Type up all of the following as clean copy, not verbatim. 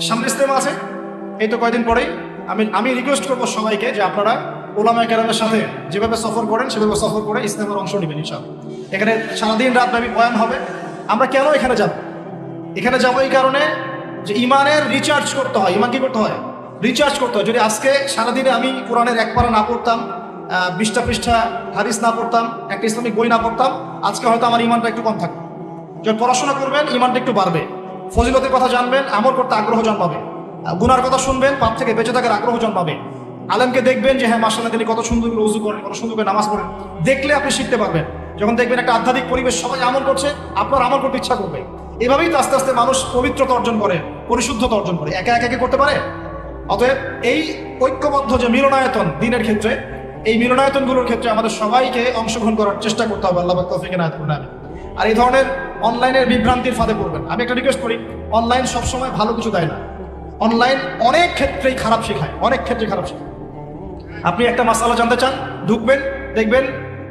সামনে ইস্তেমা আছে, এই তো কয়েকদিন পরেই। আমি রিকোয়েস্ট করবো সবাইকে যে আপনারা ওলামায়ে কেরামের সাথে যেভাবে সফর করেন সেভাবে সফর করে ইস্তেমার অংশ নেবেন ইনশাআল্লাহ। এখানে সারাদিন রাত ব্যাপী বয়ান হবে। আমরা কেন এখানে যাব? এখানে যাবো এই কারণে যে ইমানের রিচার্জ করতে হয়। ইমান কি করতে হয়? রিচার্জ করতে হয়। যদি আজকে সারাদিনে আমি কোরআনের এক পারা না পড়তাম, 20টা পৃষ্ঠা হাদিস না পড়তাম, একটা ইসলামিক বই না পড়তাম, আজকে হয়তো আমার ইমানটা একটু কম থাকবে। যখন পড়াশোনা করবেন ইমানটা একটু বাড়বে, ফজিলতের কথা জানবেন, আমল করতে আগ্রহ জন্মাবে, গুনার কথা শুনবেন, পাপ থেকে বেঁচে থাকার আগ্রহ জন্মাবে। আলেমকে দেখবেন যে হ্যাঁ মাশাআল্লাহ তিনি কত সুন্দর করে উযু করেন, কত সুন্দর করে নামাজ পড়েন, দেখলে আপনি শিখতে পারবেন। যখন দেখবেন একটা আধ্যাত্মিক পরিবেশ, সবাই আমল করছে, আপনার আমল করতে ইচ্ছা করবে। এভাবেই তো আস্তে আস্তে মানুষ পবিত্রতা অর্জন করে, পরিশুদ্ধতা অর্জন করে। একা একা করতে পারে? অতএব এই ঐক্যবদ্ধ যে মিলনায়তন দিনের ক্ষেত্রে, এই মিলনায়তনগুলোর ক্ষেত্রে আমাদের সবাইকে অংশগ্রহণ করার চেষ্টা করতে হবে। আল্লাহ পাক তৌফিক এনায়েত করুন। আর এই ধরনের অনলাইনের বিভ্রান্তির ফাঁদে পড়বেন। আমি একটা রিকোয়েস্ট করি, অনলাইন সবসময় ভালো কিছু দেয় না। অনলাইন অনেক ক্ষেত্রেই খারাপ শেখায়, অনেক ক্ষেত্রে খারাপ শেখায়। আপনি একটা মাসালা জানতে চান, ঢুকবেন, দেখবেন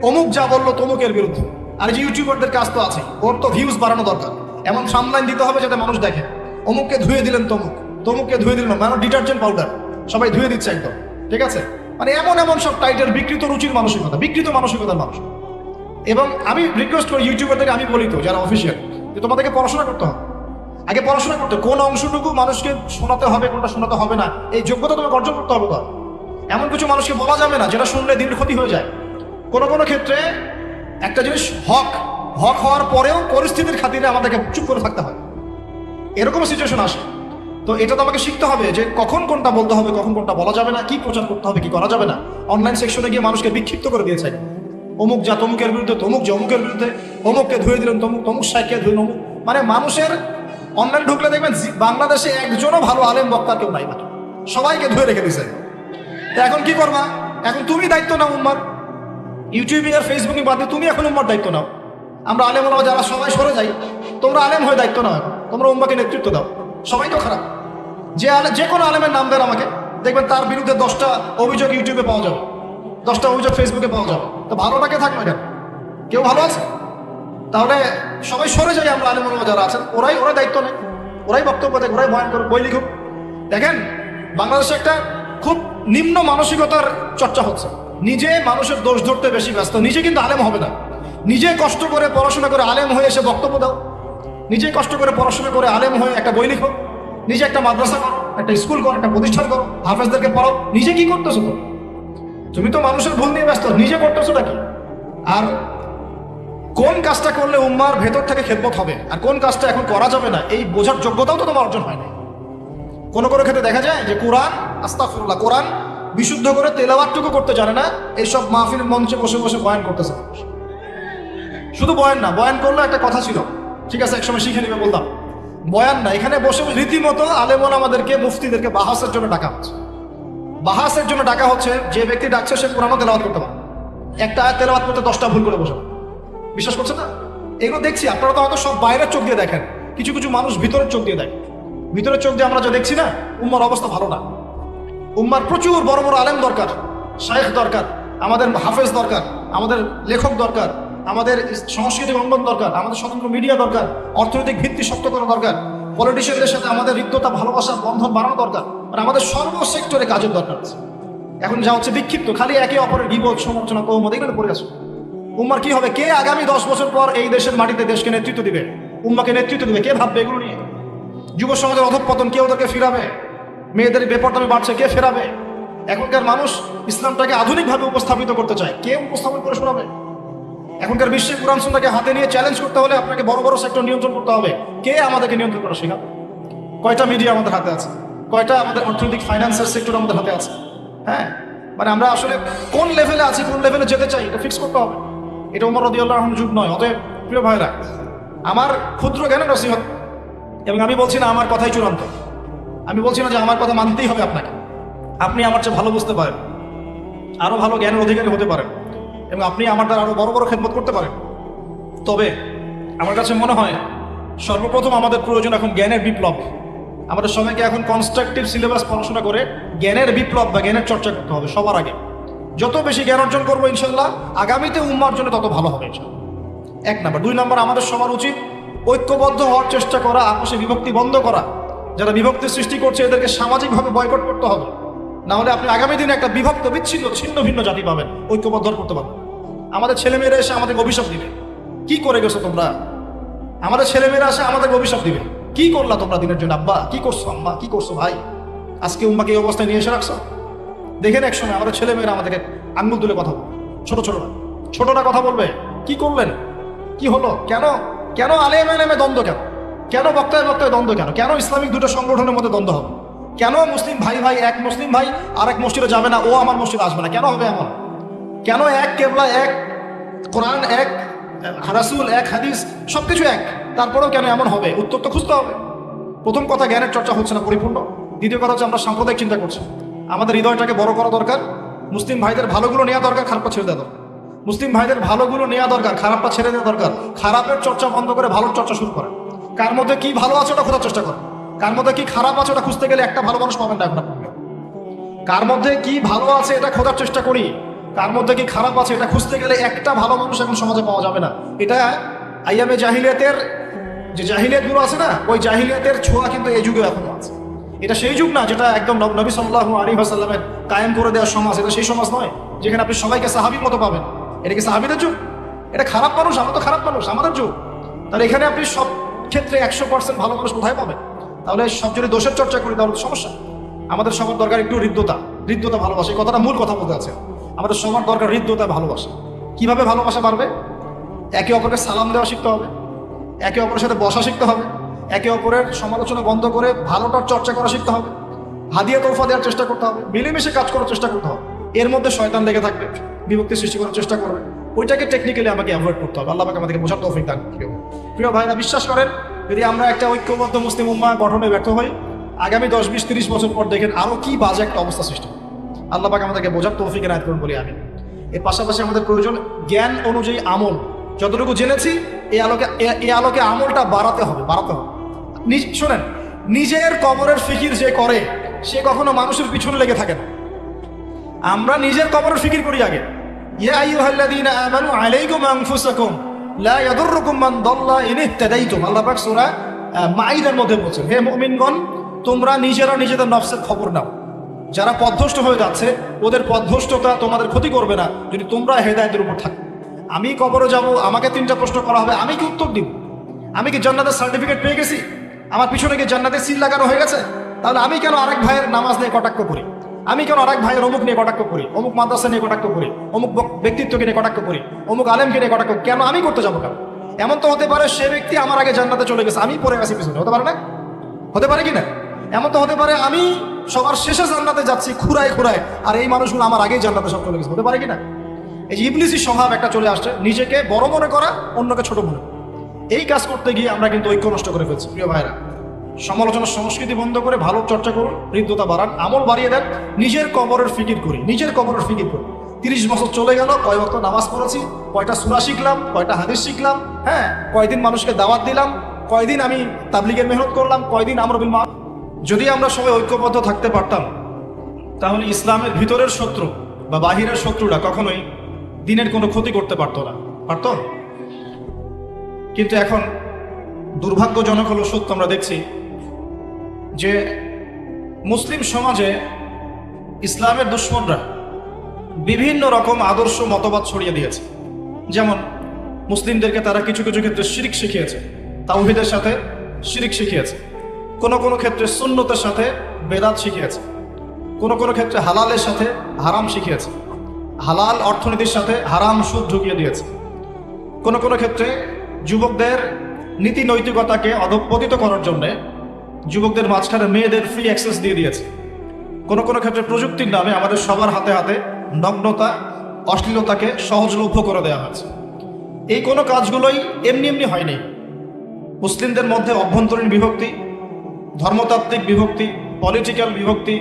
অমুক যা বললো তমুকের বিরুদ্ধে। আর যে ইউটিউবারদের কাজ তো আছে, ওর তো ভিউজ বাড়ানো দরকার, এমন সামলাইন দিতে হবে যাতে মানুষ দেখে অমুককে ধুয়ে দিলেন তমুক, তমুককে ধুয়ে দিলেন মানে ডিটারজেন্ট পাউডার, সবাই ধুয়ে দিচ্ছে একদম, ঠিক আছে? মানে এমন এমন সব টাইটেল, বিকৃত রুচির মানসিকতা, বিকৃত মানসিকতার মানুষ। এবং আমি রিকোয়েস্ট করি ইউটিউবারদেরকে, আমি বলি তো যারা অফিসিয়াল, যে তোমাদেরকে পড়াশোনা করতে হবে। আগে পড়াশোনা করতে, কোন অংশটুকু মানুষকে শোনাতে হবে, কোনটা শোনাতে হবে না, এই যোগ্যতা তোমাকে অর্জন করতে হবে। তো এমন কিছু মানুষকে বলা যাবে না যেটা শুনলে দিনের ক্ষতি হয়ে যায়। কোনো কোনো ক্ষেত্রে একটা জিনিস হক হওয়ার পরেও পরিস্থিতির খাতিরে আমাদেরকে চুপ করে থাকতে হয়, এরকম সিচুয়েশন আসে। তো এটা তো আমাকে শিখতে হবে যে কখন কোনটা বলতে হবে, কখন কোনটা বলা যাবে না, কি প্রচার করতে হবে, কি করা যাবে না। অনলাইন সেকশনে গিয়ে মানুষকে বিক্ষিপ্ত করে দিয়েছে, অমুক যা তমুকের বিরুদ্ধে, তমুক যে অমুকের বিরুদ্ধে, অমুককে ধুয়ে দিলেন তমুক, তমুক সাইকে ধুয়ে অমুক। মানে মানুষের অনলাইন ঢুকলে দেখবেন বাংলাদেশে একজনও ভালো আলেম বক্তা কেউ নাই, মানে সবাইকে ধুয়ে রেখে দিয়েছে। তো এখন কি করবা? এখন তুমি দায়িত্ব নাও উম্মার, ইউটিউবিং আর ফেসবুকিং বাদ দিয়ে তুমি এখন উম্মার দায়িত্ব নাও। আমরা আলেম ওলামা যারা সবাই সরে যাই, তোমরা আলেম হয়ে দায়িত্ব নাও। এখন তোমরা উম্মাকে নেতৃত্ব দাও। সবাই তো খারাপ। যে কোনো আলেমের নাম দেন আমাকে, দেখবেন তার বিরুদ্ধে 10টা অভিযোগ ইউটিউবে পাওয়া যাবে, 10টা অভিযোগ ফেসবুকে পাওয়া যাবে। তো ভালোটাকে থাকবে কেন? কেউ ভালো আছে? তাহলে সবাই সরে যাই আমরা, আলেম ওলামা যারা আছেন ওরাই দায়িত্ব নেই, ওরাই বক্তব্য দেয়, ওরাই বয়ান করে, বই লিখুক। দেখেন বাংলাদেশে একটা খুব নিম্ন মানসিকতার চর্চা হচ্ছে। নিজে মানুষের দোষ ধরতে বেশি ব্যস্ত, নিজে কিন্তু আলেম হবে না। নিজে কষ্ট করে পড়াশোনা করে আলেম হয়ে এসে বক্তব্য দাও, নিজে কষ্ট করে পড়াশোনা করে আলেম হয়ে একটা বই লিখো, নিজে একটা মাদ্রাসা করো, একটা স্কুল করো, একটা প্রতিষ্ঠান করো, হাফেজদেরকে পড়াও। নিজে কি করতেছো? তুমি তো মানুষের ভুল নিয়ে ব্যস্ত, নিজে করতেছো নাকি? আর কোন কাজটা করলে উম্মার ভেতর থেকে খেদমত হবে আর কোন কাজটা এখন করা যাবে না, এই বোঝার যোগ্যতাও তো তোমার অর্জন হয় না। কোনো ক্ষেত্রে দেখা যায় যে কোরআন, আস্তাগফিরুল্লাহ, কোরআন বিশুদ্ধ করে তেলাওয়াতটুকু করতে জানে না, এইসব মাহফিলের মঞ্চে বসে বসে বয়ান করতেছে। শুধু বয়ান না, বয়ান করলে একটা কথা ছিল, ঠিক আছে একসময় শিখে নিবে বলতাম, বয়ান না, এখানে বসে রীতিমতো আলেম ওলামাদেরকে, মুফতিদেরকে বাহাসের জন্য ডাকা হচ্ছে। বাহাসের জন্য ডাকা হচ্ছে, যে ব্যক্তি ডাকছে সে কোরআনও তেলাওয়াত করতে পারে, একটা আয়াত তেলাওয়াত করতে 10টা ভুল করে বসে। বিশ্বাস করছে না? এগুলো দেখছি, আপনারা তো হয়তো সব বাইরের চোখ দিয়ে দেখেন, কিছু কিছু মানুষ ভিতরের চোখ দিয়ে দেখে। ভিতরের চোখ দিয়ে আমরা যা দেখছি না, উম্মার অবস্থা ভালো না। উম্মার প্রচুর বড় বড় আলেম দরকার, শায়েখ দরকার, আমাদের হাফেজ দরকার, আমাদের লেখক দরকার, আমাদের সাংস্কৃতিক অঙ্গন দরকার, আমাদের স্বতন্ত্র মিডিয়া দরকার, অর্থনৈতিক ভিত্তি শক্ত করা দরকার, পলিটিশিয়ানদের সাথে আমাদের হৃদ্যতা, ভালোবাসা, বন্ধন বাড়ানো দরকার। মানে আমাদের সর্ব সেক্টরে কাজের দরকার আছে। এখন যা হচ্ছে বিক্ষিপ্ত, খালি একে অপরের গীবত, সমালোচনা, তহমত এগুলো পড়ে আছে। উম্মার কি হবে? কে আগামী 10 বছর পর এই দেশের মাটিতে দেশকে নেতৃত্ব দিবে, উম্মাকে নেতৃত্ব দিবে? কে ভাববে এগুলো নিয়ে? যুব সমাজের অধঃপতন কে ওদেরকে ফিরাবে? মেয়েদের বেপরদামি বাড়ছে, কে ফেরাবে? এখনকার মানুষ ইসলামটাকে আধুনিকভাবে উপস্থাপিত করতে চায়, কে উপস্থাপন করে শোনাবে? এখনকার বিশ্বে কোরআন সুন্নাহকে হাতে নিয়ে চ্যালেঞ্জ করতে হলে আপনাকে বড় বড় সেক্টর নিয়ন্ত্রণ করতে হবে। কে আমাদেরকে নিয়ন্ত্রণ করা শেখাবে? কয়টা মিডিয়া আমাদের হাতে আছে? কয়টা আমাদের অর্থনৈতিক ফাইন্যান্সের সেক্টর আমাদের হাতে আছে? হ্যাঁ, মানে আমরা আসলে কোন লেভেলে আছি, কোন লেভেলে যেতে চাই, এটা ফিক্স করতে হবে। এটা ওমর রাদিয়াল্লাহু আনহুর যুগ নয়। অতএব প্রিয় ভাইরা, আমার ক্ষুদ্র জ্ঞানের নসিহত, এবং আমি বলছি না আমার কথাই চূড়ান্ত, আমি বলছি না যে আমার কথা মানতেই হবে আপনাকে। আপনি আমার চেয়ে ভালো বুঝতে পারেন, আরো ভালো জ্ঞানের অধিকারী হতে পারেন, এবং আপনি আমার দ্বারা আরো বড় বড় খেদমত করতে পারেন। তবে আমার কাছে মনে হয় সর্বপ্রথম আমাদের প্রয়োজন এখন জ্ঞানের বিপ্লব। আমাদের সবাইকে এখন কনস্ট্রাকটিভ সিলেবাস পড়াশোনা করে জ্ঞানের বিপ্লব বা জ্ঞানের চর্চা করতে হবে সবার আগে। যত বেশি জ্ঞান অর্জন করবো ইনশাল্লাহ আগামীতে উম্মার জন্য তত ভালো হবে ইনশাল্লাহ। 1 নাম্বার। 2 নাম্বার, আমাদের সবার উচিত ঐক্যবদ্ধ হওয়ার চেষ্টা করা, আপোষে বিভক্তি বন্ধ করা। যারা বিভক্তি সৃষ্টি করছে এদেরকে সামাজিকভাবে বয়কট করতে হবে, না হলে আপনি আগামী দিনে একটা বিভক্ত বিচ্ছিন্ন ছিন্ন ভিন্ন জাতি পাবেন, ঐক্যবদ্ধ করতে পারবেন। আমাদের ছেলেমেয়েরা এসে আমাদেরকে অভিশাপ দিবে, কি করে গেছো তোমরা? আমাদের ছেলেমেয়েরা এসে আমাদেরকে অভিশাপ দিবে, কি করলা তোমরা দিনের জন্য? আব্বা কি করছো, আম্মা কি করছো, ভাই আজকে উম্মাকে এই অবস্থায় নিয়ে এসে রাখছো। দেখেন এক সময় আমাদের ছেলেমেয়েরা আমাদেরকে আঙ্গুল তুলে কথা বলবে, ছোটরা কথা বলবে, কি করলেন, কি হলো, কেন কেন আলেমে আলেমে দ্বন্দ্ব, কেন কেন বক্তায় বক্তায় দ্বন্দ্ব, কেন কেন ইসলামিক দুটো সংগঠনের মধ্যে দ্বন্দ্ব হবে, কেন মুসলিম ভাই ভাই এক মুসলিম ভাই আর এক মসজিদে যাবে না, ও আমার মসজিদে আসবে না, কেন হবে এমন? কেন এক কেবলা, এক কোরআন, এক রাসূল, এক হাদিস, সবকিছু এক, তারপরেও কেন এমন হবে? উত্তর তো খুঁজতে হবে। প্রথম কথা, জ্ঞানের চর্চা হচ্ছে না পরিপূর্ণ। দ্বিতীয় কথা হচ্ছে আমরা সাম্প্রদায়িক চিন্তা করছি। আমাদের হৃদয়টাকে বড় করা দরকার, মুসলিম ভাইদের ভালোগুলো নেওয়া দরকার, খারাপটা ছেড়ে দেওয়া দরকার। মুসলিম ভাইদের ভালোগুলো নেওয়া দরকার, খারাপটা ছেড়ে দেওয়া দরকার। খারাপের চর্চা বন্ধ করে ভালোর চর্চা শুরু করে। কার মধ্যে কি ভালো আছে ওটা খোঁজার চেষ্টা করে, কার মধ্যে কি খারাপ আছে ওটা খুঁজতে গেলে একটা ভালো মানুষ পাবেন না এখন। কার মধ্যে কি ভালো আছে এটা খোঁজার চেষ্টা করি, কার মধ্যে কি খারাপ আছে এটা খুঁজতে গেলে একটা ভালো মানুষ এখন সমাজে পাওয়া যাবে না। এটা আইয়ামে জাহিলিয়াতের যে জাহিলিয়াতগুলো আছে না, ওই জাহিলিয়াতের ছোঁয়া কিন্তু এই যুগে এখনো আছে। এটা সেই যুগ না যেটা একদম নবী সাল্লাল্লাহু আলাইহি ওয়াসাল্লামের কায়েম করে দেওয়ার সমাজ, এটা সেই সমাজ নয় যেখানে আপনি সবাইকে সাহাবীর মতো পাবেন। এটা কি সাহাবীদের যুগ? এটা খারাপ মানুষ, আমরা তো খারাপ মানুষ, আমাদের যুগ। তাহলে এখানে আপনি সব ক্ষেত্রে 100% ভালো মানুষ কোথায় পাবেন? তাহলে সব যদি দোষের চর্চা করি তাহলে সমস্যা। আমাদের সবার দরকার একটু হৃদ্যতা ভালোবাসা। এই কথাটা মূল কথা বলতে আছে। আমাদের সবার দরকার হৃদ্যতা ভালোবাসা। কিভাবে ভালোবাসা বাড়বে? একে অপরকে সালাম দেওয়া শিখতে হবে, একে অপরের সাথে বসা শিখতে হবে, একে অপরের সমালোচনা বন্ধ করে ভালোটার চর্চা করা শিখতে হবে, হাদিয়া তোফা দেওয়ার চেষ্টা করতে হবে, মিলেমিশে কাজ করার চেষ্টা করতে হবে। এর মধ্যে শয়তান লেগে থাকবে, বিভক্তি সৃষ্টি করার চেষ্টা করবে, ওইটাকে টেকনিক্যালি আমাকে অ্যাভয়েড করতে হবে। আল্লাহ পাক আমাদেরকে বোঝার তৌফিক দান করুন। প্রিয় ভাইরা, বিশ্বাস করেন যদি আমরা একটা ঐক্যবদ্ধ মুসলিম উম্মাহ গঠনে ব্যর্থ হই, আগামী 10, 20, 30 বছর পর দেখেন আরো কি বাজে একটা অবস্থা সৃষ্টি। আল্লাহ পাক আমাদেরকে বোঝার তৌফিক এনায়েত করুন বলি আমি। এর পাশাপাশি আমাদের প্রয়োজন জ্ঞান অনুযায়ী আমল। যতটুকু জেনেছি এই আলোকে আমলটা বাড়াতে হবে। শোনেন, নিজের কবরের ফিকির যে করে সে কখনো মানুষের পিছনে লেগে থাকে না। আমরা নিজের কবরের ফিকির করি আগে। ইয়া আইয়ুহাল্লাযীনা আমানু আলাইকুম আনফুসাকুম লা ইয়াদুররুকুম মান দাল্লা ইন ইহতাদাইতুম। আল্লাহ পাক সূরা মাঈদার মধ্যে বলছেন, হে মুমিনগণ, তোমরা নিজেরা নিজেদের নফসের খবর নাও। যারা পথভ্রষ্ট হয়ে যাচ্ছে ওদের পথভ্রষ্টতা তোমাদের ক্ষতি করবে না যদি তোমরা হেদায়েতের উপর থাকো। আমি কবরে যাব, আমাকে 3টা প্রশ্ন করা হবে, আমি কি উত্তর দিব? আমি কি জান্নাতের সার্টিফিকেট পেয়ে গেছি? আমার পিছনে কি জান্নাতের সিল লাগানো হয়ে গেছে? তাহলে আমি কেন আরেক ভাইয়ের নামাজ নিয়ে কটাক্ষ করি? আমি কেন আরেক ভাইয়ের অমুক নিয়ে কটাক্ষ করি, অমুক মাদ্রাসা নিয়ে কটাক্ষ করি, অমুক ব্যক্তিত্বকে নিয়ে কটাক্ষ করি, অমুক আলেমকে নিয়ে কটাক্ষ কেন আমি করতে যাবো? কেন? এমন তো হতে পারে সে ব্যক্তি আমার আগে জান্নাতে চলে গেছে, আমি পড়ে গেছি পিছনে, হতে পারে না? হতে পারে কি না? এমন তো হতে পারে আমি সবার শেষে জান্নাতে যাচ্ছি খুঁড়ায় আর এই মানুষগুলো আমার আগেই জান্নাতে সব চলে গেছে, হতে পারে কি না? এই যে ইবলিসি স্বভাব একটা চলে আসছে, নিজেকে বড় মনে করা, অন্যকে ছোট মনে করা। এই কাজ করতে গিয়ে আমরা কিন্তু ঐক্য নষ্ট করে ফেলছি। প্রিয় ভাইরা, সমালোচনার সংস্কৃতি বন্ধ করে ভালো চর্চা করুন, হৃদ্যতা বাড়ান, আমল বাড়িয়ে দেন, নিজের কবরের ফিকির করি। 30 বছর চলে গেল, কয় ওয়াক্ত নামাজ পড়েছি, কয়টা সূরা শিখলাম, কয়টা হাদিস শিখলাম, হ্যাঁ, কয়দিন মানুষকে দাওয়াত দিলাম, কয়দিন আমি তাবলীগের মেহনত করলাম, কয়দিন আমর বিল মারুফ। যদি আমরা সবাই ঐক্যবদ্ধ থাকতে পারতাম তাহলে ইসলামের ভিতরের শত্রু বা বাহিরের শত্রুরা কখনোই দিনের কোনো ক্ষতি করতে পারতো না। কিন্তু এখন দুর্ভাগ্যজনক হলো সত্য, আমরা দেখছি যে মুসলিম সমাজে ইসলামের দুশমনরা বিভিন্ন রকম আদর্শ মতবাদ ছড়িয়ে দিয়েছে। যেমন মুসলিমদেরকে তারা কিছু কিছু ক্ষেত্রে শিরক শিখিয়েছে, তাওহীদের সাথে শিরক শিখিয়েছে, কোনো কোনো ক্ষেত্রে সুন্নতের সাথে বেদাত শিখিয়েছে, কোনো কোনো ক্ষেত্রে হালালের সাথে হারাম শিখিয়েছে, হালাল অর্থনীতির সাথে হারাম সুদ ঢুকিয়ে দিয়েছে, কোনো কোনো ক্ষেত্রে যুবকদের নীতি নৈতিকতাকে অধঃপতিত করার জন্য যুবকদের মাঝখানে মেয়েদের ফ্রি অ্যাক্সেস দিয়ে দিয়েছে, কোনো কোনো ক্ষেত্রে প্রযুক্তির নামে আমাদের সবার হাতে হাতে নগ্নতা, অশ্লীলতাকে সহজলভ্য করে দেওয়া হয়েছে। এই কোনো কাজগুলোই এমনি এমনি হয়নি। মুসলিমদের মধ্যে অভ্যন্তরীণ বিভক্তি, ধর্মতাত্ত্বিক বিভক্তি, পলিটিক্যাল বিভক্তি,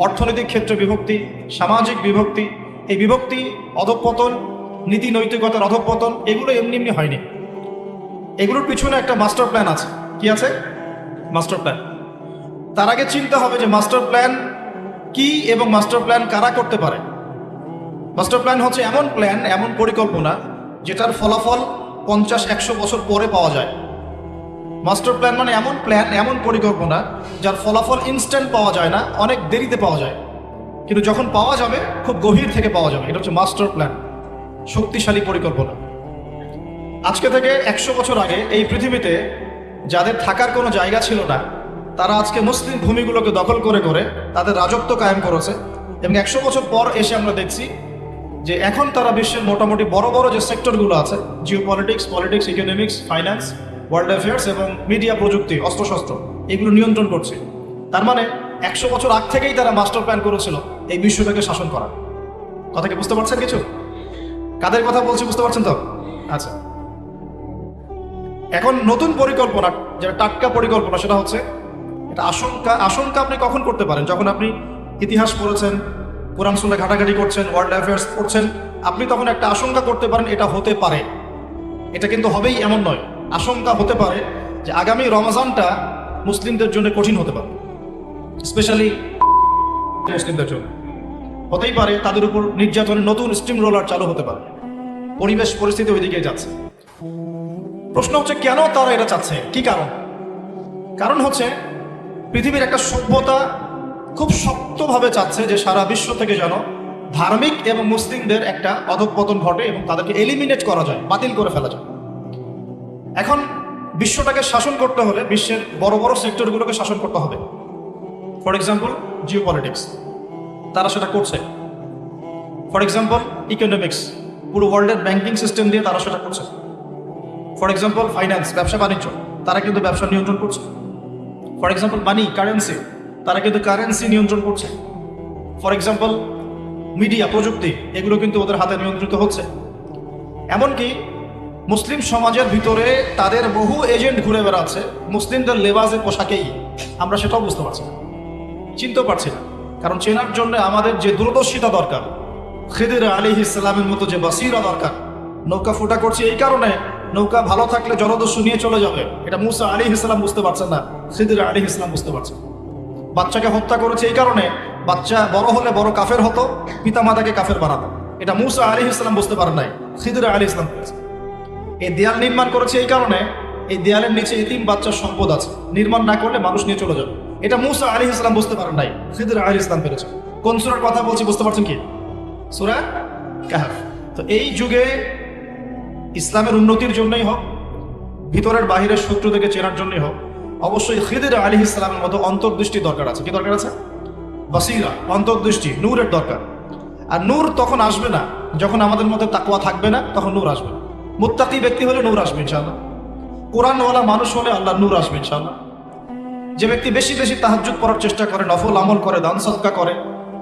অর্থনৈতিক ক্ষেত্রে বিভক্তি, সামাজিক বিভক্তি, এই বিভক্তি, অধঃপতন, নীতি নৈতিকতার অধঃপতন, এগুলো এমনি এমনি হয়নি। এগুলোর পিছনে একটা মাস্টার প্ল্যান আছে। কি আছে? Master plan. তার আগে চিন্তা হবে যে মাস্টার প্ল্যান কি এবং মাস্টার প্ল্যান কারা করতে পারে। মাস্টার প্ল্যান হচ্ছে এমন প্ল্যান, এমন পরিকল্পনা যেটার ফলাফল 50-100 বছর পরে পাওয়া যায়। মাস্টার প্ল্যান মানে এমন প্ল্যান, এমন পরিকল্পনা যার ফলাফল ইনস্ট্যান্ট পাওয়া যায় না, অনেক দেরিতে পাওয়া যায়, কিন্তু যখন পাওয়া যাবে খুব গভীর থেকে পাওয়া যাবে। এটা হচ্ছে মাস্টার প্ল্যান, শক্তিশালী পরিকল্পনা। আজকে থেকে 100 বছর আগে এই পৃথিবীতে যাদের থাকার কোনো জায়গা ছিল না, তারা আজকে মুসলিম ভূমিগুলোকে দখল করে করে তাদের রাজত্ব কায়েম করেছে। এবং 100 বছর পর এসে আমরা দেখছি যে এখন তারা বিশ্বের মোটামুটি বড় বড় যে সেক্টরগুলো আছে, Jio politics, economics, finance, world affairs এবং মিডিয়া, প্রযুক্তি, অস্ত্রশস্ত্র, এগুলো নিয়ন্ত্রণ করছে। তার মানে 100 বছর আগ থেকেই তারা মাস্টার প্ল্যান করেছিল এই বিশ্বটাকে শাসন করার। কথা কি বুঝতে পারছেন কিছু? কাদের কথা বলছি বুঝতে পারছেন তো? আচ্ছা, এখন নতুন পরিকল্পনা, যেটা টাটকা পরিকল্পনা, সেটা হচ্ছে এটা আশঙ্কা আপনি কখন করতে পারেন? যখন আপনি ইতিহাস পড়েছেন, কোরআন সুন্নাহ ঘাটাঘাটি করছেন, ওয়ার্ল্ড অ্যাফেয়ার্স পড়ছেন, আপনি তখন একটা আশঙ্কা করতে পারেন এটা হতে পারে, এটা কিন্তু হবেই এমন নয়। আশঙ্কা হতে পারে যে আগামী রমজানটা মুসলিমদের জন্য কঠিন হতে পারে, স্পেশালি মুসলিমদের জন্য। হতেই পারে তাদের উপর নির্যাতনের নতুন স্টিম রোলার চালু হতে পারে, পরিবেশ পরিস্থিতি ওইদিকে যাচ্ছে। প্রশ্ন হচ্ছে কেন তারা এটা চাচ্ছে, কি কারণ? কারণ হচ্ছে পৃথিবীর একটা সভ্যতা খুব শক্তভাবে চাচ্ছে যে সারা বিশ্ব থেকে যেন ধার্মিক এবং মুসলিমদের একটা অধঃপতন ঘটে এবং তাদেরকে এলিমিনেট করা যায়, বাতিল করে ফেলা যায়। এখন বিশ্বটাকে শাসন করতে হলে বিশ্বের বড় বড় সেক্টরগুলোকে শাসন করতে হবে। ফর এক্সাম্পল জিও পলিটিক্স, তারা সেটা করছে। ফর এক্সাম্পল ইকোনমিক্স, পুরো ওয়ার্ল্ডের ব্যাংকিং সিস্টেম দিয়ে তারা সেটা করছে। ফর এক্সাম্পল ফাইন্যান্স, ব্যবসা বাণিজ্য, তারা কিন্তু ব্যবসা নিয়ন্ত্রণ করছে। ফর এক্সাম্পল মানি, কারেন্সি, তারা কিন্তু কারেন্সি নিয়ন্ত্রণ করছে। ফর এক্সাম্পল মিডিয়া, প্রযুক্তি, এগুলো কিন্তু ওদের হাতে নিয়ন্ত্রিত হচ্ছে। এমনকি মুসলিম সমাজের ভিতরে তাদের বহু এজেন্ট ঘুরে বেড়াচ্ছে মুসলিমদের লেবাসে, পোশাকেই। আমরা সেটাও বুঝতে পারছি না, চিনতেও পারছি না। কারণ চেনার জন্য আমাদের যে দূরদর্শিতা দরকার, খিদির আলাইহিস সালামের মতো যে বাসিরা দরকার। নৌকা ফুটা করছে এই কারণে, নৌকা ভালো থাকলে জলদস্যু নিয়ে চলে যাবে, এটা মুসা আলাইহিস সালাম বুঝতে পারছেন না, খিদির আলাইহিস সালাম বুঝতে পারছেন। বাচ্চাকে হত্যা করেছে এই কারণে, বাচ্চা বড় হলে বড় কাফের হতো, পিতামাতাকে কাফের বানাতো, এটা মুসা আলাইহিস সালাম বুঝতে পারেন নাই, খিদির আলাইহিস সালাম করেছে। এই দেয়াল নির্মাণ করেছে এই কারণে, এই দেয়ালের নিচে এতিম বাচ্চার সম্পদ আছে, নির্মাণ না করলে মানুষ নিয়ে চলে যাবে, এটা মুসা আলাইহিস সালাম বুঝতে পারেন নাই, খিদির আলাইহিস সালাম পেরেছে। কোন সূরার কথা বলছি বুঝতে পারছেন কি? সূরা কাহফ। তো এই যুগে ইসলামের উন্নতির জন্যই হোক, ভিতরের বাহিরের শত্রু থেকে চেনার জন্যই হোক, অবশ্যই খিদির আলাইহিস সালামের মতো অন্তর্দৃষ্টি দরকার আছে। কি দরকার আছে? বাসিরা, অন্তর্দৃষ্টি, নূরের দরকার। আর নূর তখন আসবে না যখন আমাদের মধ্যে তাকওয়া থাকবে না, তখন নূর আসবে। মুত্তাকি ব্যক্তি হলে নূর আসবে ইনশাআল্লাহ, কোরআনওয়ালা মানুষ হলে আল্লাহ নূর আসবে ইনশাআল্লাহ। যে ব্যক্তি বেশি বেশি তাহাজ্জুদ পড়ার চেষ্টা করে, নফল আমল করে, দান সাদকা করে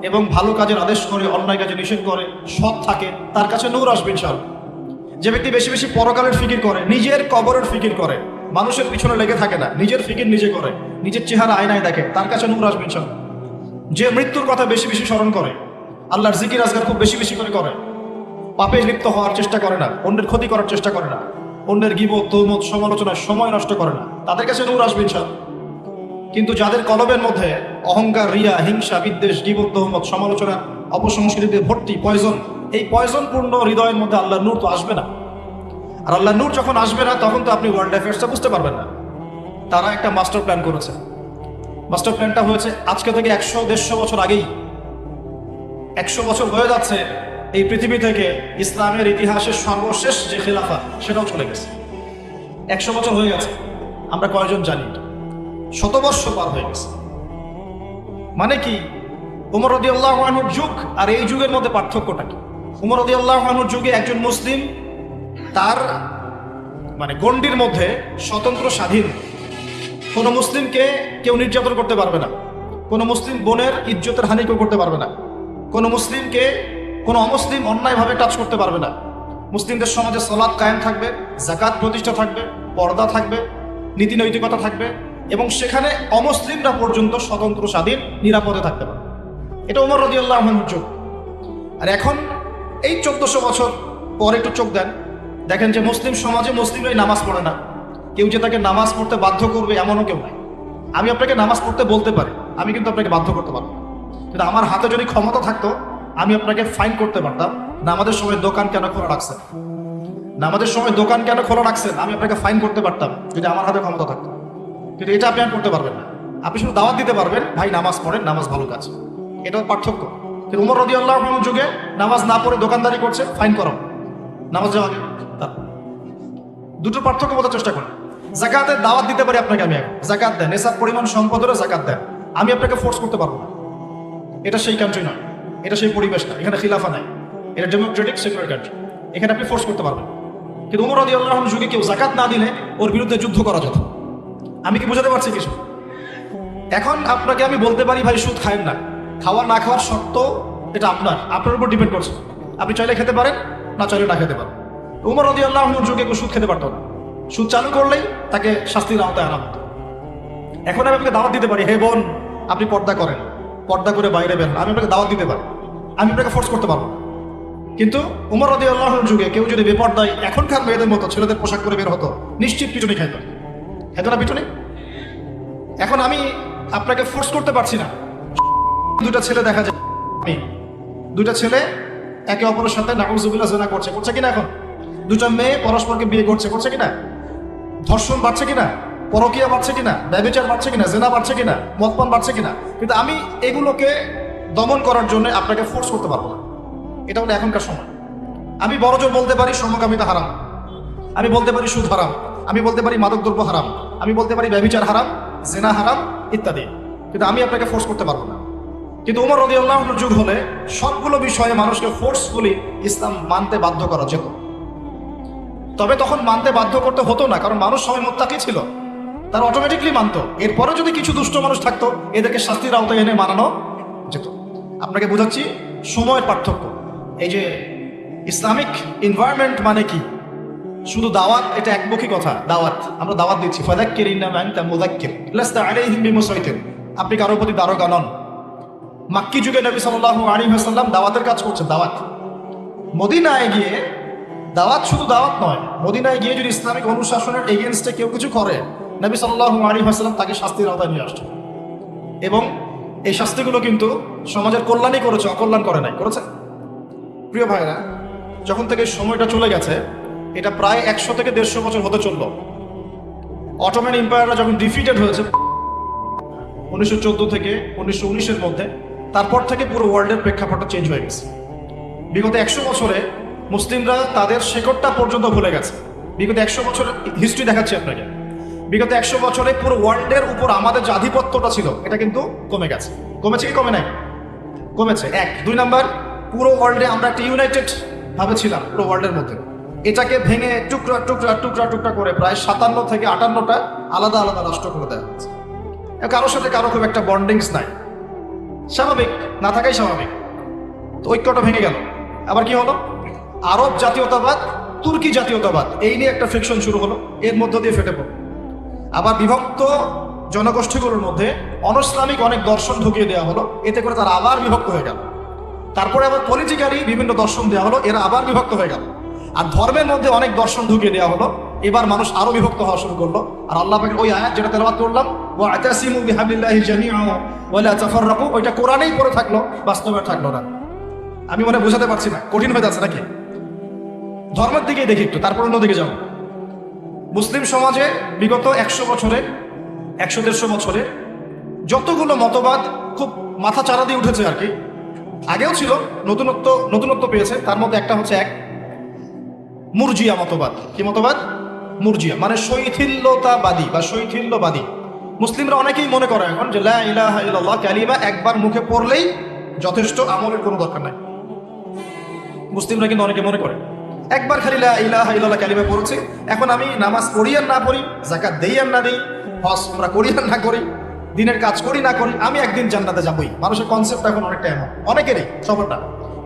এবং ভালো কাজের আদেশ করে, অন্যায় কাজে নিষেধ করে, সৎ থাকে, তার কাছে নূর আসবে ইনশাআল্লাহ। যে ব্যক্তি বেশি বেশি পরকালের ফিকির করে, নিজের কবরের ফিকির করে, মানুষের পিছনে লেগে থাকে না, নিজের ফিকির নিজে করে, নিজের চেহারা আয়নায় দেখে, তার কাছে নূর আসবে ইনশাআল্লাহ। যে মৃত্যুর কথা বেশি বেশি স্মরণ করে, আল্লাহর জিকির আজকার খুব বেশি বেশি করে, পাপে লিপ্ত হওয়ার চেষ্টা করে না, অন্যের ক্ষতি করার চেষ্টা করে না, অন্যের গীবত, তহমত, সমালোচনায় সময় নষ্ট করে না, তাদের কাছে নূর আসবে ইনশাআল্লাহ। কিন্তু যাদের কলবের মধ্যে অহংকার, রিয়া, হিংসা, বিদ্বেষ, গীবত, তহমত, সমালোচনা, অপসংস্কৃতিতে ভর্তি পয়জন, এই পয়জনপূর্ণ হৃদয়ের মধ্যে আল্লাহর নূর তো আসবে না। আর আল্লাহর নূর যখন আসবে না, তখন তো আপনি ওয়ার্ল্ড অ্যাফেয়ার্সটা বুঝতে পারবেন না। তারা একটা মাস্টার প্ল্যান করেছে। মাস্টার প্ল্যানটা হয়েছে আজকে থেকে 100-150 বছর আগেই। 100 বছর হয়ে যাচ্ছে এই পৃথিবী থেকে ইসলামের ইতিহাসের সর্বশেষ যে খেলাফা, সেটাও চলে গেছে। 100 বছর হয়ে গেছে, আমরা কয়জন জানি? শতবর্ষ পার হয়ে গেছে। মানে কি, উমর রাদিয়াল্লাহু আনহুর যুগ আর এই যুগের মধ্যে পার্থক্যটা কি? উমর রাদিয়াল্লাহু আনহুর যুগে একজন মুসলিম তার মানে গণ্ডির মধ্যে স্বতন্ত্র, স্বাধীন, কোনো মুসলিমকে কেউ নির্যাতন করতে পারবে না, কোনো মুসলিম বোনের ইজ্জতের হানি কেউ করতে পারবে না, কোনো মুসলিমকে কোনো অমুসলিম অন্যায়ভাবে টাচ করতে পারবে না। মুসলিমদের সমাজে সালাত কায়েম থাকবে, যাকাত প্রতিষ্ঠা থাকবে, পর্দা থাকবে, নীতি নৈতিকতা থাকবে এবং সেখানে অমুসলিমরা পর্যন্ত স্বতন্ত্র, স্বাধীন, নিরাপদে থাকতে পারে। এটা ওমর রাদিয়াল্লাহু আনহুর যুগ। আর এখন এই 1400 বছর পর একটু চোখ দেন, দেখেন যে মুসলিম সমাজে মুসলিমরাই নামাজ পড়ে না। কেউ যে তাকে নামাজ পড়তে বাধ্য করবে এমনও কেউ নাই। আমি আপনাকে নামাজ পড়তে বলতে পারি, আমি কিন্তু আপনাকে বাধ্য করতে পারবো না। কিন্তু আমার হাতে যদি ক্ষমতা থাকতো, আমি আপনাকে ফাইন করতে পারতাম না আমাদের সময় দোকান কেন খোলা রাখছে। নামাজের সময় দোকান কেন খোলা রাখছেন আমি আপনাকে ফাইন করতে পারতাম যদি আমার হাতে ক্ষমতা থাকতো, কিন্তু এটা আপনি আর করতে পারবেন না। আপনি শুধু দাওয়াত দিতে পারবেন, ভাই নামাজ পড়েন, নামাজ ভালো কাজ, এটা পার্থক্য। কিন্তু উমর রাদিয়াল্লাহু আনহু যুগে নামাজ না পড়ে দোকানদারি করছে, ফাইন করো, নামাজ যাওয়া আগে। দুটো পার্থক্য বোঝার চেষ্টা করেন। যাকাতের দাওয়াত দিতে পারি আপনাকে, আমি যাকাত দেন, নেশার পরিমাণ সম্পদ হলে যাকাত দেন, আমি আপনাকে ফোর্স করতে পারবো না। এটা সেই কান্ট্রি নয়, এটা সেই পরিবেশ না, এখানে খিলাফা নাই, এটা ডেমোক্রেটিক সেকুলার কান্ট্রি, এখানে আপনি ফোর্স করতে পারবেন। কিন্তু উমর রাদিয়াল্লাহু আনহু যুগে কেউ যাকাত না দিলে ওর বিরুদ্ধে যুদ্ধ করা যেত। আমি কি বোঝাতে পারছি কিছু? এখন আপনাকে আমি বলতে পারি ভাই সুদ খায়েন না, খাওয়া না খাওয়ার শর্ত এটা আপনার উপর ডিপেন্ড করছে। আপনি চাইলে খেতে পারেন, না চাইলে না খেতে পারেন। উমর রাদিয়াল্লাহু আনহুর যুগে কেউ সুদ খেতে পারতো না, সুদ চালু করলেই তাকে শাস্তির আওতায় আনা হতো। এখন আমি আপনাকে দাওয়াত দিতে পারি, হে বোন আপনি পর্দা করেন, পর্দা করে বাইরে বের হন, আমি আপনাকে দাওয়াত দিতে পারি, আমি আপনাকে ফোর্স করতে পারবো না। কিন্তু উমর রাদিয়াল্লাহু আনহুর যুগে কেউ যদি বেপর্দায় এখনকার মেয়েদের মতো ছেলেদের পোশাক করে বের হতো, নিশ্চিত পিটুনি খাইতো না পিটুনি। এখন আমি আপনাকে ফোর্স করতে পারছি না। দুইটা ছেলে দেখা যায়, দুইটা ছেলে একে অপরের সাথে নাউজুবিল্লাহ জিনা করছে কিনা? এখন দুটা মেয়ে পরস্পরকে বিয়ে করছে কিনা? ধর্ষণ বাড়ছে কিনা? পরকীয়া বাড়ছে কিনা? ব্যভিচার বাড়ছে কিনা? জেনা বাড়ছে কিনা? মদপান বাড়ছে কিনা? কিন্তু আমি এগুলোকে দমন করার জন্য আপনাকে ফোর্স করতে পারবো না। এটা হলো এখনকার সময়। আমি বড়জোর বলতে পারি সমকামিতা হারাম, আমি বলতে পারি সুদ হারাম, আমি বলতে পারি মাদকদ্রব্য হারাম, আমি বলতে পারি ব্যভিচার হারাম, জেনা হারাম ইত্যাদি, কিন্তু আমি আপনাকে ফোর্স করতে পারবো না। কিন্তু উমর রাদিয়াল্লাহু আনহুর যুগ হলে সবগুলো বিষয়ে মানুষকে ফোর্সফুলি ইসলাম মানতে বাধ্য করা যেত। তবে তখন মানতে বাধ্য করতে হতো না, কারণ মানুষ সবাই মুত্তাকি ছিল, তারা অটোমেটিকলি মানতো। এরপরে যদি কিছু দুষ্ট মানুষ থাকতো, এদেরকে শাস্তির আওতায় এনে মানানো যেত। আপনাকে বোঝাচ্ছি সময়ের পার্থক্য। এই যে ইসলামিক এনভায়রনমেন্ট মানে কি, শুধু দাওয়াত এটা একমুখী কথা। দাওয়াত আমরা দাওয়াত দিচ্ছি, ফাযাক্কির ইন্নামা আনতা মুযাক্কির লাস্তা আলাইহিম বিমুসাইতির, আপনি কারোর প্রতি দারোগা নন। মাক্কি যুগে নবী সাল্লাল্লাহু আলাইহি ওয়াসাল্লাম দাওয়াতের কাজ করছেন। দাওয়াত মদিনায় গিয়ে, দাওয়াত শুধু দাওয়াত নয়, মদিনায় গিয়ে যদি ইসলামিক অনুশাসনের এগেইনস্টে কেউ কিছু করে, নবী সাল্লাল্লাহু আলাইহি ওয়াসাল্লাম তাকে শাস্তির আওতায় নিয়ে আসছেন। এবং এই শাস্তিগুলো কিন্তু সমাজের কল্যাণই করেছে, অকল্যাণ করে নাই, করেছে। প্রিয় ভাইরা, যখন থেকে সময়টা চলে গেছে, এটা প্রায় 100 থেকে 150 বছর হতে চলল। অটোমান এম্পায়াররা যখন ডিফিটেড হয়েছে 1914 থেকে 1919-এর মধ্যে, তারপর থেকে পুরো ওয়ার্ল্ডের প্রেক্ষাপটটা চেঞ্জ হয়ে গেছে। বিগত 100 বছরে মুসলিমরা তাদের শেকড়টা পর্যন্ত ভুলে গেছে। বিগত 100 বছর হিস্ট্রি দেখাচ্ছি আপনাকে। বিগত 100 বছরে পুরো ওয়ার্ল্ডের উপর আমাদের যে আধিপত্যটা ছিল, এটা কিন্তু কমে গেছে। কমেছে কি কমে নাই? কমেছে। 1 2 নাম্বার, পুরো ওয়ার্ল্ডে আমরা একটা ইউনাইটেড ভাবে ছিলাম পুরো ওয়ার্ল্ডের মধ্যে। এটাকে ভেঙে টুকরা টুকরা টুকরা টুকরা করে প্রায় 57 থেকে 58টা আলাদা আলাদা রাষ্ট্র করে দেওয়া হয়েছে। কারোর সাথে কারো খুব একটা বন্ডিংস নাই, স্বাভাবিক, না থাকাই স্বাভাবিক। তো ঐক্যটা ভেঙে গেল। আবার কি হলো? আরব জাতীয়তাবাদ, তুর্কি জাতীয়তাবাদ, এই নিয়ে একটা ফ্রিকশন শুরু হলো, এর মধ্য দিয়ে ফেটে পড়ল। আবার বিভক্ত জনগোষ্ঠীগুলোর মধ্যে অনইসলামিক অনেক দর্শন ঢুকিয়ে দেওয়া হলো, এতে করে তারা আবার বিভক্ত হয়ে গেল। তারপরে আবার পলিটিক্যালি বিভিন্ন দর্শন দেওয়া হলো, এরা আবার বিভক্ত হয়ে গেল। আর ধর্মের মধ্যে অনেক দর্শন ঢুকিয়ে দেওয়া হলো, এবার মানুষ আরো বিভক্ত হওয়া শুরু করলো। আর আল্লাহ পাকের ওই আয়াত যেটা তেলাওয়াত করলাম, ওয়া'তাসিমু বিহাবলিল্লাহি জামিআন ওয়া লা তাফাররাকু, ওইটা কোরআনেই পড়ে থাকলো, বাস্তবে থাকলো না। আমি মনে বোঝাতে পারছি না, কঠিন হয়ে যাচ্ছে নাকি? ধর্মের দিকেই দেখি একটু, তারপর অন্যদিকে যাবো। মুসলিম সমাজে বিগত 100 বছরে, 100-150 বছরে যতগুলো মতবাদ খুব মাথা চারা দিয়ে উঠেছে আর কি, আগেও ছিল, নতুনত্ব পেয়েছে। তার মধ্যে একটা হচ্ছে মুরজিয়া মতবাদ। কি মতবাদ? মুরজিয়া মানে শৈথিল্যতাবাদী বা শৈথিল্যবাদী। মুসলিমরা অনেকেই মনে করে এখন যে লা ইলাহা ইল্লাল্লাহ কালিমা একবার মুখে পড়লেই যথেষ্ট, আমলের কোনো দরকার নাই। মুসলিমরা কিন্তু অনেকে মনে করে একবার খালি লা ইলাহা ইল্লাল্লাহ কালিমা পড়েছি, এখন আমি নামাজ পড়ি আর না পড়ি, যাকাত দেই আর না দেই, হজ উমরা করি আর না করি, দিনের কাজ করি না করি, আমি একদিন জান্নাতে যাবই। মানুষের কনসেপ্ট এখন অনেকটা এমন, অনেকেরই সবটা।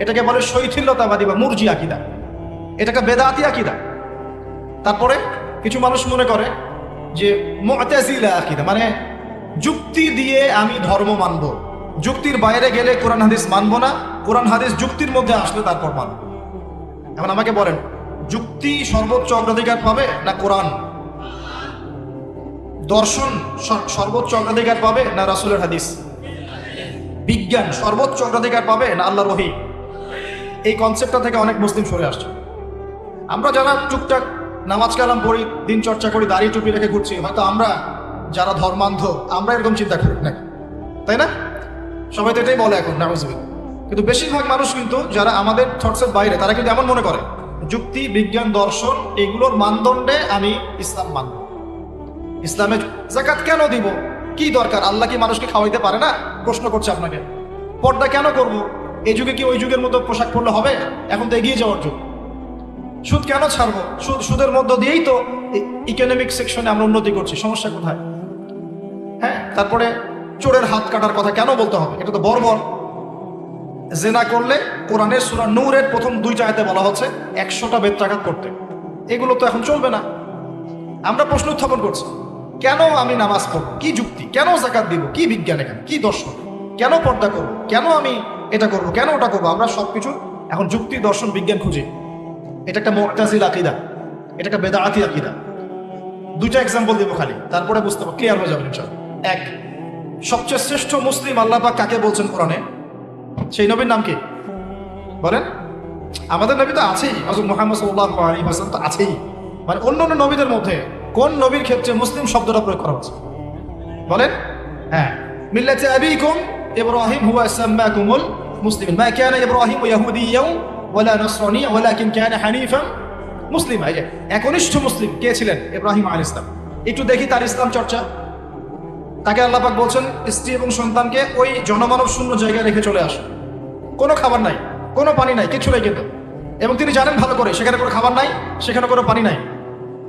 এটাকে বলে শৈথিল্যতাবাদী বা মুরজি আকীদা, এটাকে বেদাতি আকীদা। তারপরে কিছু মানুষ মনে করে যে মুতাজিলা আকীদা, মানে যুক্তি দিয়ে আমি ধর্ম মানব, যুক্তির বাইরে গেলে কোরআন হাদিস মানব না, কোরআন হাদিস যুক্তির মধ্যে আসলে তারপর মানব। এখন আমাকে বলেন, যুক্তি সর্বোচ্চ অগ্রাধিকার পাবে না কোরআন? দর্শন সর্বোচ্চ অগ্রাধিকার পাবে না রাসূলের হাদিস? বিজ্ঞান সর্বোচ্চ অগ্রাধিকার পাবে না আল্লাহর ওহী? এই কনসেপ্টটা থেকে অনেক মুসলিম সরে আসছে। আমরা যারা টুকটাক নামাজ কালাম পড়ি, দিন চর্চা করি, দাড়ি টুপি রেখে ঘুরছি, হয়তো আমরা যারা ধর্মান্ধ আমরা এরকম চিন্তা করি না, তাই না? সবাই তো এটাই বলে এখন নাউজুবিল্লাহ। কিন্তু বেশিরভাগ মানুষ কিন্তু যারা আমাদের থটসের বাইরে, তারা কিন্তু এমন মনে করে যুক্তি, বিজ্ঞান, দর্শন এগুলোর মানদণ্ডে আমি ইসলাম মানব। ইসলামে যাকাত কেন দিব, কি দরকার? আল্লাহ কি মানুষকে খাওয়াইতে পারে না? প্রশ্ন করছে আপনাকে। পর্দা কেন করব? এই যুগে কি ওই যুগের মতো পোশাক পরলে হবে? এখন তো এগিয়ে যাওয়ার যুগ। সুদ কেন ছাড়বো? সুদের মধ্য দিয়েই তো ইকোনমিক সেকশনে আমরা উন্নতি করছি, সমস্যা কোথায়? হ্যাঁ, তারপরে চোরের হাত কাটার কথা কেন বলতে হবে? এটা তো বর্বর। জেনা করলে কোরআনের সূরা নূরের প্রথম 2টা আয়াতে বলা হচ্ছে 100টা বেত্রাঘাত করতে। এগুলো তো এখন চলবে না। আমরা প্রশ্ন উত্থাপন করছি, কেন আমি নামাজ পড়ব? কি যুক্তি? কেন যাকাত দিব? কি বিজ্ঞান এখানে? কি দর্শন? কেন পর্দা করব? কেন আমি এটা করব? কেন ওটা করবো? আমরা সবকিছু এখন যুক্তি, দর্শন, বিজ্ঞান খুঁজি। এটা একটা মুতাজিল আকীদা, এটা একটা বেদাআতি আকীদা। 2টা এক্সাম্পল দেবো খালি, তারপরে বুঝতে পারবো, ক্লিয়ার হয়ে যাবে ইনশাআল্লাহ। এক, সবচেয়ে শ্রেষ্ঠ মুসলিম আল্লাহ পাক কাকে বলছেন কোরআনে? সেই নবীর নাম কি বলেন? আমাদের নবী তো আছেই, হযরত মুহাম্মদ সাল্লাল্লাহু আলাইহি ওয়াসাল্লাম তো আছেই। মানে অন্যান্য নবীদের মধ্যে কোন নবীর ক্ষেত্রে মুসলিম শব্দটা প্রয়োগ করা হচ্ছে বলেন? হ্যাঁ, মিল্লাতে আবিকুম ইব্রাহিম হুয়া সাম্মাকুমুল মুসলিমিন, মা কানা ইব্রাহিম ইয়াহুদিয়্যান ওয়ালা নাসরানিয়্যান ওয়ালাকিন কানা হানিফান মুসলিমা। এই যে একনিষ্ঠ মুসলিম কে ছিলেন? ইব্রাহিম আলাইহিস সালাম। একটু দেখি তার ইসলাম চর্চা। তাকে আল্লাহ পাক বলছেন স্ত্রী এবং সন্তানকে ওই জনমানব শূন্য জায়গায় রেখে চলে আসো, কোনো খাবার নাই, কোনো পানি নাই, কিছু নাই কিন্তু। এবং তিনি জানেন ভালো করে সেখানে কোনো খাবার নাই, সেখানে কোনো পানি নাই।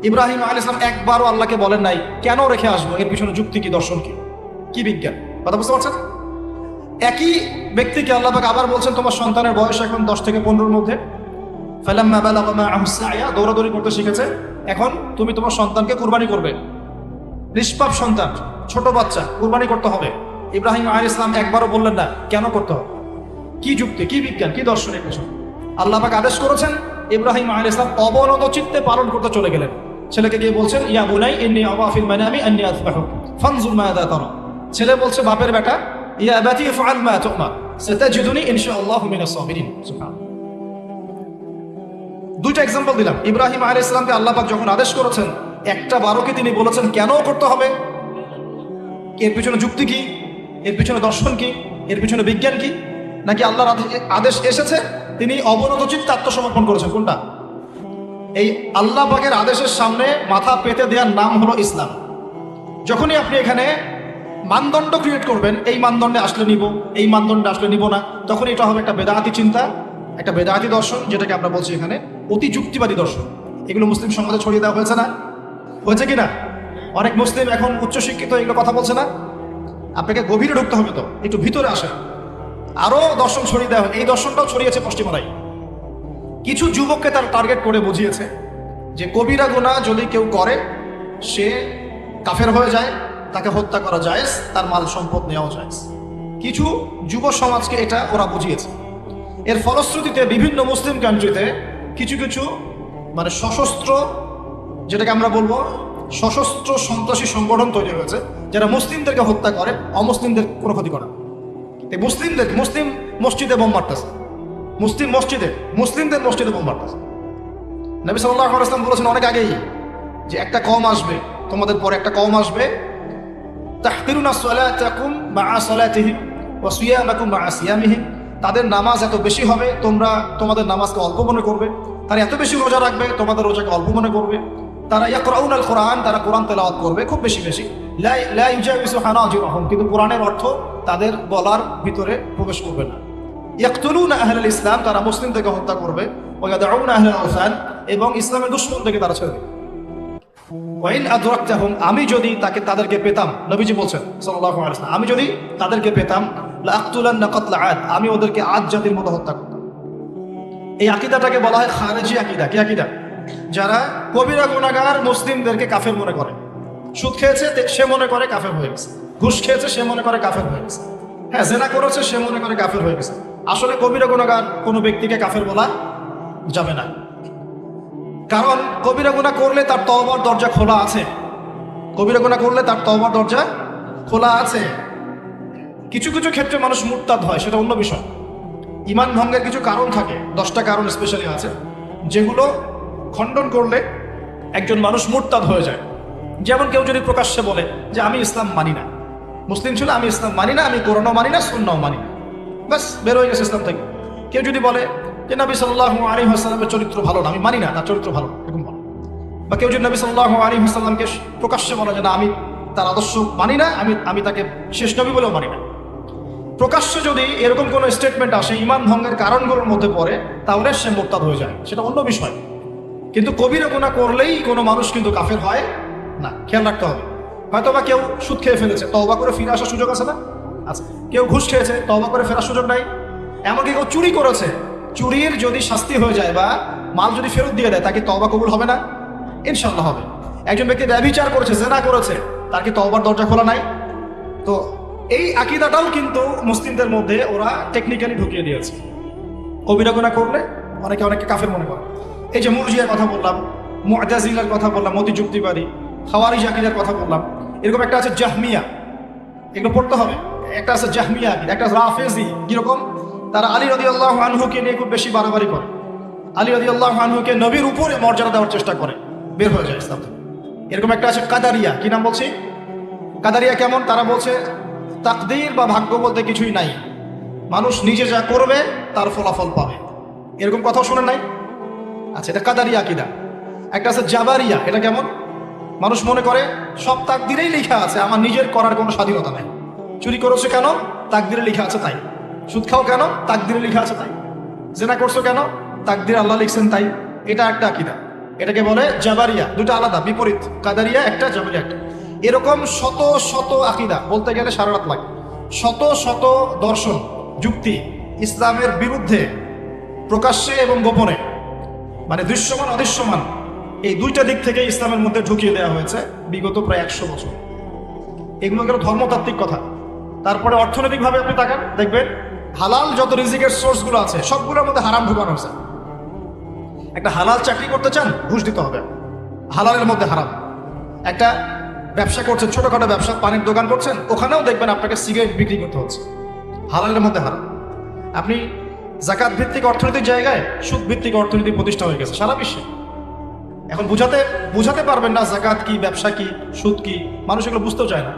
ইব্রাহিম আলাইহিস সালাম একবারও আল্লাহকে বলেন নাই কেন রেখে আসবো, এর পিছনে যুক্তি কি, দর্শন কি, কি বিজ্ঞান? কথা বুঝতে পারছেন? একই ব্যক্তিকে আল্লাহ পাক আবার বলছেন তোমার সন্তানের বয়স এখন 10 থেকে 15-এর মধ্যে, ফালাম্মা বালাগা মাআহু সা'য়া, দৌড়াদৌড়ি করতে শিখেছে, এখন তুমি তোমার সন্তানকে কুরবানি করবে। নিষ্পাপ সন্তান, ছোট বাচ্চা, কুরবানি করতে হবে। ইব্রাহিম আলাইহিস সালাম একবারও বললেন না কেন করতে হবে, কি যুক্তি, কি বিজ্ঞান, কি দর্শনের পেছনে? আল্লাহ পাক আদেশ করেছেন, ইব্রাহিম আলাইহিস সালাম অবনত চিত্তে পালন করতে চলে গেলেন। ছেলেকে গিয়ে বলছেন ইয়া বুনাই ইন্নী আরা ফিল মানামি আন্নী আযবাহুক ফানজুর মাযা তারা। ছেলে বলছে বাপের বেটা, ইয়া আবাতি ফাআল মা তু'মার সাতাজিদুনি ইনশাআল্লাহু মিনাস সাবিরিন। সুবহানাল্লাহ। 2টা এক্সাম্পল দিলাম। ইব্রাহিম আলাইহিস সালামকে আল্লাহ পাক যখন আদেশ করেছেন, একটা বারোকে তিনি বলেছেন কেন করতে হবে, এর পিছনে যুক্তি কি, এর পিছনে দর্শন কি, এর পিছনে বিজ্ঞান কি? নাকি আল্লাহর আদেশ এসেছে তিনি অবনত চিত্তে আত্মসমর্পণ করেছেন? কোনটা? এই আল্লাহ পাকের আদেশের সামনে মাথা পেতে দেওয়ার নাম হলো ইসলাম। যখনই আপনি এখানে মানদণ্ড ক্রিয়েট করবেন, এই মানদণ্ডে আসলে নিব, এই মানদণ্ডে আসলে নিব না, তখন এটা হবে একটা বেদাতি চিন্তা, একটা বেদাতি দর্শন, যেটাকে আমরা বলছি এখানে অতি যুক্তিবাদী দর্শন। এগুলো মুসলিম সমাজে ছড়িয়ে দেওয়া হয়েছে না? হয়েছে কিনা? অনেক মুসলিম এখন উচ্চশিক্ষিত, এগুলো কথা বলছে না? আপনাকে গভীরে ঢুকতে হবে, তো একটু ভিতরে আসেন। আরো দর্শন ছড়িয়ে দেওয়া হয়, এই দর্শনটাও ছড়িয়েছে পশ্চিমারাই। কিছু যুবককে তার টার্গেট করে বুঝিয়েছে যে কবিরা গুনাহ যদি কেউ করে সে কাফের হয়ে যায়, তাকে হত্যা করা জায়েজ, তার মাল সম্পদ নেওয়া জায়েজ। কিছু যুব সমাজকে এটা ওরা বুঝিয়েছে। এর ফলশ্রুতিতে বিভিন্ন মুসলিম কান্ট্রিতে কিছু কিছু মানে সশস্ত্র, যেটাকে আমরা বলবো সশস্ত্র সন্ত্রাসী সংগঠন তৈরি হয়েছে, যারা মুসলিমদেরকে হত্যা করে, অমুসলিমদের কোনো ক্ষতি করে। মুসলিম মসজিদে বোম মারতেছে, মুসলিমদের মসজিদে বোম মারতেছে। নবী সাল্লাল্লাহু আলাইহি ওয়াসাল্লাম বলেছেন অনেক আগেই যে একটা কওম আসবে, তোমাদের পরে একটা কওম আসবে, তাহকিরুনা সালাতাকুম মা'a সালাতিহিম ওয়া সিয়ামাকুম মা'a সিয়ামিহিম। তাদের নামাজ এত বেশি হবে, তোমরা তোমাদের নামাজকে অল্প মনে করবে। তারা এত বেশি রোজা রাখবে, তোমাদের রোজাকে অল্প মনে করবে। তারা ইয়াকরাউনাল কোরআন, তারা কোরআন তেলাওয়াত করবে খুব বেশি বেশি। লা ইউজাউযু হানাজিরহুম, কিন্তু কোরআনের অর্থ তাদের গলার ভিতরে প্রবেশ করবে না। ইয়াকতুলুনা আহলাল ইসলাম, তারা মুসলিমদেরকে হত্যা করবে। ওয়া ইয়াদউনা আহলাল আওসান, এবং ইসলামের দুশমনদেরকে তারা ছেড়ে দেবে। ওয়াইন আদরাকতাহুম, আমি যদি তাদেরকে পেতাম, নবীজি বলছেন সাল্লাল্লাহু আলাইহি ওয়াসাল্লাম, আমি যদি তাদেরকে পেতাম, লা আকতুলান্না কাতলা আদ, আমি ওদেরকে আদ জাতির মতো হত্যা করতাম। এই আকীদাটাকে বলা হয় খারেজি আকীদা। কি আকীদা? যারা কবিরা গুনাহগার মুসলিমদেরকে কাফের মনে করে। সুদ খেয়েছে সে মনে করে কাফের হয়ে গেছে, ঘুষ খেয়েছে সে মনে করে কাফের হয়ে গেছে, হ্যাঁ জেনা করেছে সে মনে করে কাফের হয়ে গেছে। আসলে কবিরা গুনাহগার কোনো ব্যক্তিকে কাফের বলা যাবে না, কারণ কবিরা গুনাহ করলে তার তওবার দরজা খোলা আছে। কবিরা গুনাহ করলে তার তওবার দরজা খোলা আছে। কিছু কিছু ক্ষেত্রে মানুষ মুরতাদ হয়, সেটা অন্য বিষয়। ঈমান ভঙ্গের কিছু কারণ থাকে, 10টা কারণ স্পেশালি আছে, যেগুলো খণ্ডন করলে একজন মানুষ মুরতাদ হয়ে যায়। যেমন কেউ যদি প্রকাশ্যে বলে যে আমি ইসলাম মানি না, মুসলিম ছিল আমি ইসলাম মানি না, আমি কোরআনও মানি না, সুন্নাহও মানি না, বাস বের হয়ে গেছে ইসলাম থেকে। কেউ যদি বলে যে নবী সাল্লাল্লাহু আলাইহি ওয়াসাল্লামের চরিত্র ভালো না, আমি মানি না তার চরিত্র ভালো, এরকম বলে। বা কেউ যদি নবী সাল্লাল্লাহু আলাইহি ওয়াসাল্লামকে প্রকাশ্যে বলে যে না আমি তার আদর্শ মানি না, আমি তাকে শেষ নবী বলেও মানি না, প্রকাশ্যে যদি এরকম কোনো স্টেটমেন্ট আসে ইমান ভঙ্গের কারণগুলোর মধ্যে পড়ে, তাহলে সে মুরতাদ হয়ে যায়, সেটা অন্য বিষয়। কিন্তু কবিরা গুনাহ করলেই কোনো মানুষ কিন্তু কাফের হয় না, খেয়াল রাখতে হবে। হয়তো বা কেউ সুদ খেয়ে ফেলেছে, তওবা করে ফিরে আসার সুযোগ আছে না? আচ্ছা। কেউ ঘুষ খেয়েছে, তওবা করে ফেরার সুযোগ নাই। এমনকি কেউ চুরি করেছে, চুরির যদি শাস্তি হয়ে যায় বা মাল যদি ফেরত দিয়ে দেয়, তাকে তওবা কবুল হবে না? ইনশাআল্লাহ হবে। একজন ব্যক্তি ব্যভিচার করেছে, জেনা করেছে, তার কি তওবার দরজা খোলা নাই? তো এই আকীদাটাও কিন্তু মুসলিমদের মধ্যে ওরা টেকনিক্যালি ঢুকিয়ে দিয়েছে। কবিরা গুনাহ করলে অনেকে কাফের মনে করে। এই যে মুরজিয়ার কথা বললাম, মুআতাজিলার কথা বললাম, মতি যুক্তিবাদী, খাওয়ারিজ আকীদার কথা বললাম, এরকম একটা আছে জাহমিয়া, এগুলো পড়তে হবে। একটা আছে জাহমিয়া আকীদা, একটা রাফেজি। কিরকম? তারা আলী রাদিয়াল্লাহু আনহুকে নিয়ে খুব বেশি বাড়াবাড়ি করে, আলী রাদিয়াল্লাহু আনহুকে নবীর উপরে মর্যাদা দেওয়ার চেষ্টা করে, বের হয়ে যায় ইসলাম থেকে। এরকম একটা আছে কাদারিয়া, কি নাম বলছি? কাদারিয়া কেমন? তারা বলছে তাকদীর বা ভাগ্য বলতে কিছুই নাই, মানুষ নিজে যা করবে তার ফলাফল পাবে। এরকম কথাও শোনেন নাই? আচ্ছা, এটা কাদারিয়া আকীদা। একটা আছে জাবারিয়া, এটা কেমন? মানুষ মনে করে সব তাকদীরেই লেখা আছে, আমার নিজের করার কোনো স্বাধীনতা নাই। চুরি করেছো কেন? তাকদীরে লেখা আছে তাই। সুদ খাও কেন? তাকদীরে লেখা আছে তাই। জেনা করছো কেন? তাকদীরে আল্লাহ লিখছেন তাই। এটা একটা আকীদা, এটাকে বলে জাবারিয়া। দুটো আলাদা, বিপরীত। কাদারিয়া একটা, জাবারিয়া একটা। এরকম শত শত আকীদা, বলতে গেলে সারা রাত লাগে। শত শত দর্শন, যুক্তি ইসলামের বিরুদ্ধে প্রকাশ্যে এবং গোপনে, মানে দৃশ্যমান অদৃশ্যমান, এই দুইটা দিক থেকে ইসলামের মধ্যে ঢুকিয়ে দেওয়া হয়েছে বিগত প্রায় 100 বছর। এগুলো গেল ধর্মতাত্ত্বিক কথা। তারপরে অর্থনৈতিকভাবে আপনি তাকান, দেখবেন হালাল যত রিজিকের সোর্সগুলো আছে সবগুলোর মধ্যে হারাম ঢুকানো হয়েছে। একটা হালাল চাকরি করতে চান, ঘুষ দিতে হবে, হালালের মধ্যে হারাম। একটা ব্যবসা করছেন, ছোটখাটো ব্যবসা, পানির দোকান করছেন, ওখানেও দেখবেন আপনাকে সিগারেট বিক্রি করতে হচ্ছে, হালালের মধ্যে হারাম। আপনি যাকাত ভিত্তিক অর্থনৈতিক জায়গায় সুদ ভিত্তিক অর্থনীতি প্রতিষ্ঠা হয়ে গেছে সারা বিশ্বে। এখন বুঝাতে পারবেন না যাকাত কি, ব্যবসা কি, সুদ কি, মানুষ এগুলো বুঝতেও চায় না।